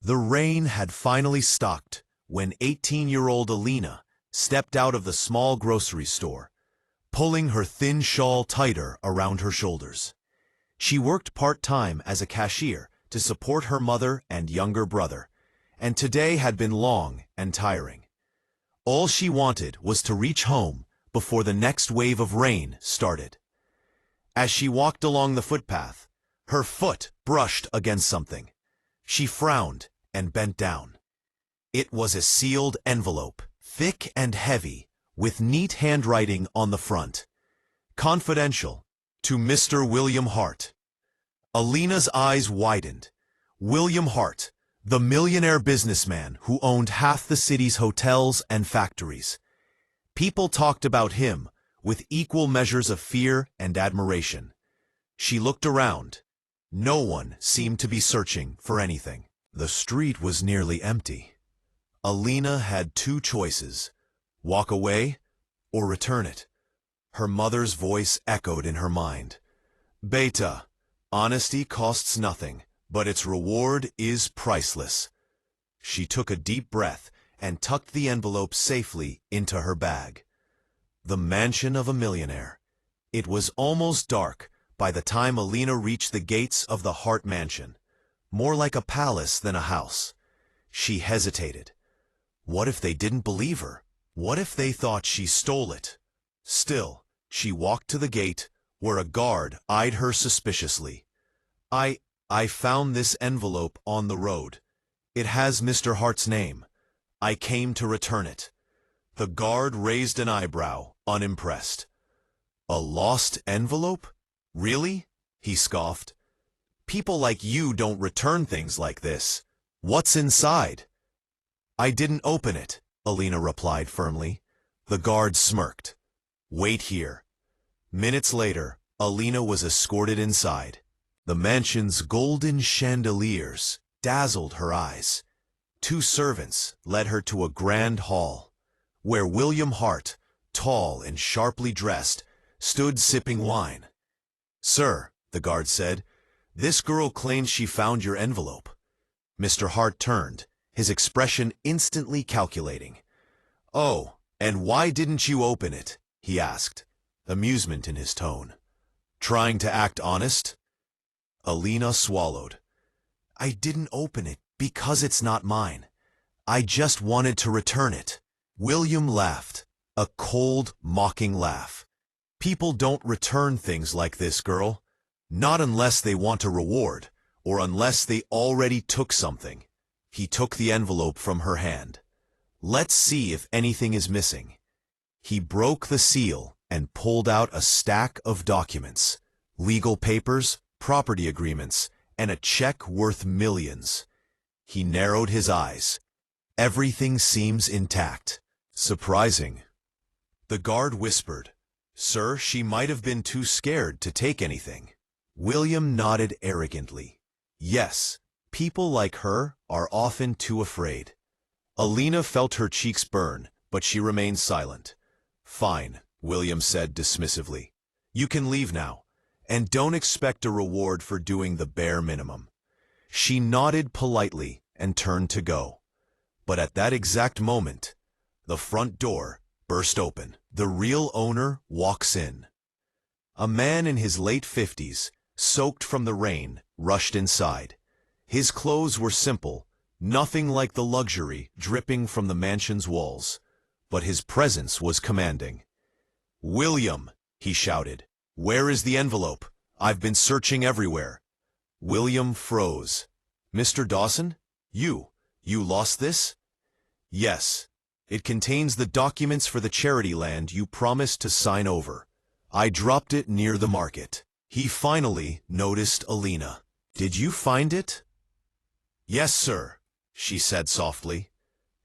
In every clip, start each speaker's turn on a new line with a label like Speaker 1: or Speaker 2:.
Speaker 1: The rain had finally stopped when 18-year-old Alina stepped out of the small grocery store, pulling her thin shawl tighter around her shoulders. She worked part-time as a cashier to support her mother and younger brother, and today had been long and tiring. All she wanted was to reach home before the next wave of rain started. As she walked along the footpath, her foot brushed against something. She frowned and bent down. It was a sealed envelope, thick and heavy, with neat handwriting on the front. Confidential, to Mr. William Hart. Alina's eyes widened. William Hart, the millionaire businessman who owned half the city's hotels and factories. People talked about him with equal measures of fear and admiration. She looked around. No one seemed to be searching for anything. The street was nearly empty. Alina had two choices: walk away or return it. Her mother's voice echoed in her mind. Beta, honesty costs nothing, but its reward is priceless. She took a deep breath and tucked the envelope safely into her bag. The mansion of a millionaire. It was almost dark by the time Alina reached the gates of the Hart mansion, more like a palace than a house. She hesitated. What if they didn't believe her? What if they thought she stole it? Still, she walked to the gate, where a guard eyed her suspiciously. I found this envelope on the road. It has Mr. Hart's name. I came to return it. The guard raised an eyebrow, unimpressed. A lost envelope? Really? He scoffed. People like you don't return things like this. What's inside? I didn't open it, Alina replied firmly. The guard smirked. Wait here. Minutes later, Alina was escorted inside. The mansion's golden chandeliers dazzled her eyes. Two servants led her to a grand hall, where William Hart, tall and sharply dressed, stood sipping wine. Sir, the guard said, this girl claims she found your envelope. Mr. Hart turned, his expression instantly calculating. Oh, and why didn't you open it? He asked, amusement in his tone. Trying to act honest? Alina swallowed. I didn't open it because it's not mine. I just wanted to return it. William laughed, a cold, mocking laugh. People don't return things like this, girl. Not unless they want a reward, or unless they already took something. He took the envelope from her hand. Let's see if anything is missing. He broke the seal and pulled out a stack of documents, legal papers, property agreements, and a check worth millions. He narrowed his eyes. Everything seems intact. Surprising. The guard whispered, Sir, she might have been too scared to take anything. William nodded arrogantly. Yes, people like her are often too afraid. Alina felt her cheeks burn, but she remained silent. Fine, William said dismissively. You can leave now, and don't expect a reward for doing the bare minimum. She nodded politely and turned to go. But at that exact moment, the front door burst open. The real owner walks in. A man in his late 50s, soaked from the rain, rushed inside. His clothes were simple, nothing like the luxury dripping from the mansion's walls, but his presence was commanding. William, he shouted, where is the envelope? I've been searching everywhere. William froze. Mr. Dawson? You lost this? Yes. It contains the documents for the charity land you promised to sign over. I dropped it near the market. He finally noticed Alina. Did you find it? Yes, sir, she said softly.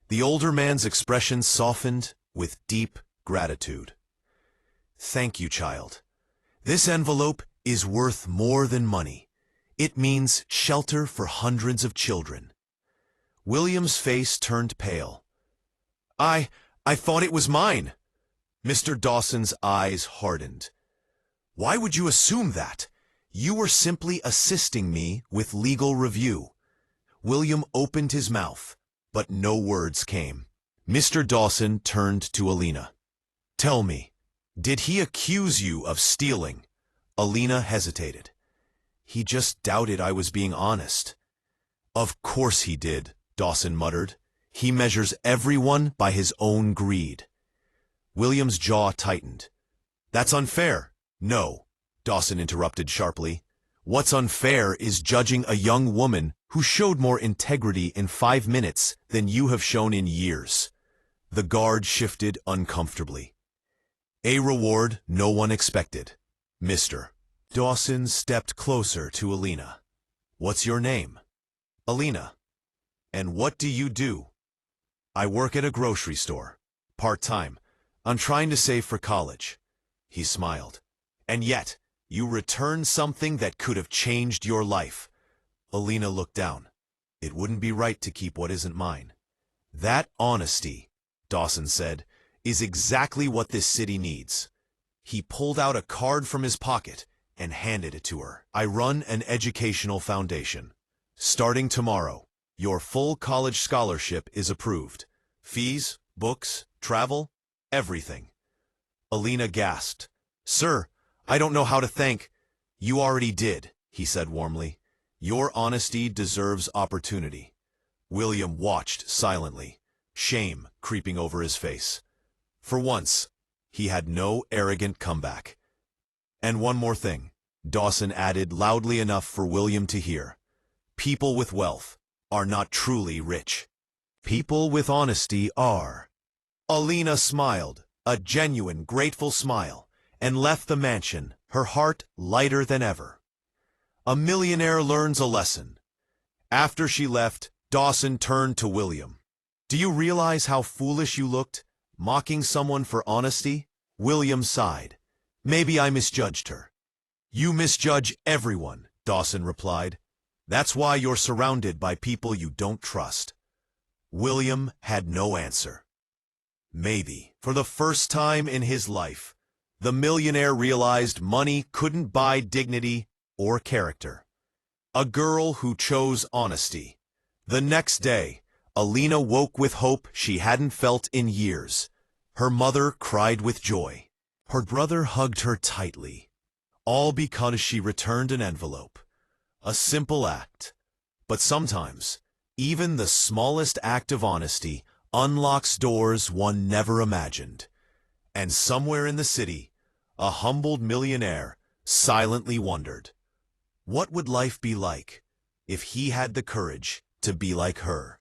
Speaker 1: The older man's expression softened with deep gratitude. Thank you, child. This envelope is worth more than money. It means shelter for hundreds of children. William's face turned pale. I thought it was mine. Mr. Dawson's eyes hardened. Why would you assume that? You were simply assisting me with legal review. William opened his mouth, but no words came. Mr. Dawson turned to Alina. "Tell me, did he accuse you of stealing?" Alina hesitated. "He just doubted I was being honest." "Of course he did," Dawson muttered. "He measures everyone by his own greed." William's jaw tightened. "That's unfair." "No," Dawson interrupted sharply. "What's unfair is judging a young woman who showed more integrity in 5 minutes than you have shown in years." The guard shifted uncomfortably. "A reward no one expected, Mr." Dawson stepped closer to Alina. "What's your name?" "Alina." "And what do you do?" "I work at a grocery store. Part-time. I'm trying to save for college." He smiled. "And yet, you returned something that could have changed your life." Alina looked down. "It wouldn't be right to keep what isn't mine." "That honesty," Dawson said, "is exactly what this city needs." He pulled out a card from his pocket and handed it to her. "I run an educational foundation. Starting tomorrow, your full college scholarship is approved. Fees, books, travel, everything." Alina gasped. "Sir, I don't know how to thank—" "You already did," he said warmly. "Your honesty deserves opportunity." William watched silently, shame creeping over his face. For once, he had no arrogant comeback. "And one more thing," Dawson added loudly enough for William to hear. "People with wealth are not truly rich. People with honesty are." Alina smiled, a genuine, grateful smile, and left the mansion, her heart lighter than ever. A millionaire learns a lesson. After she left, Dawson turned to William. "Do you realize how foolish you looked, mocking someone for honesty?" William sighed. "Maybe I misjudged her." "You misjudge everyone," Dawson replied. "That's why you're surrounded by people you don't trust." William had no answer. Maybe, for the first time in his life, the millionaire realized money couldn't buy dignity or character. A girl who chose honesty. The next day, Alina woke with hope she hadn't felt in years. Her mother cried with joy. Her brother hugged her tightly. All because she returned an envelope. A simple act. But sometimes, even the smallest act of honesty unlocks doors one never imagined. And somewhere in the city, a humbled millionaire silently wondered, what would life be like if he had the courage to be like her?